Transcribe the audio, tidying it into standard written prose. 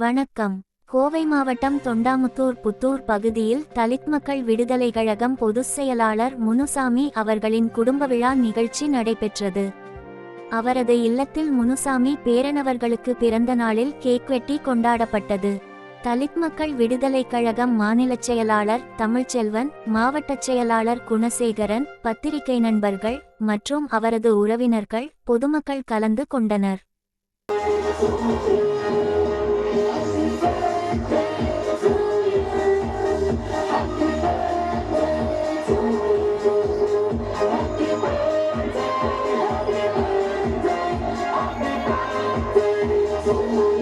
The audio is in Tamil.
வணக்கம். கோவை மாவட்டம் தொண்டாமுத்தூர் புத்தூர் பகுதியில் தலித் மக்கள் விடுதலை கழகம் பொதுச் செயலாளர் முனுசாமி அவர்களின் குடும்ப விழா நிகழ்ச்சி நடைபெற்றது. அவரது இல்லத்தில் முனுசாமி பேரனவர்களுக்கு பிறந்த நாளில் கேக் வெட்டி கொண்டாடப்பட்டது. தலித் மக்கள் விடுதலை கழகம் மாநிலச் செயலாளர் தமிழ்ச்செல்வன், மாவட்டச் செயலாளர் குணசேகரன், பத்திரிகை நண்பர்கள் மற்றும் அவரது உறவினர்கள், பொதுமக்கள் கலந்து கொண்டனர். Oh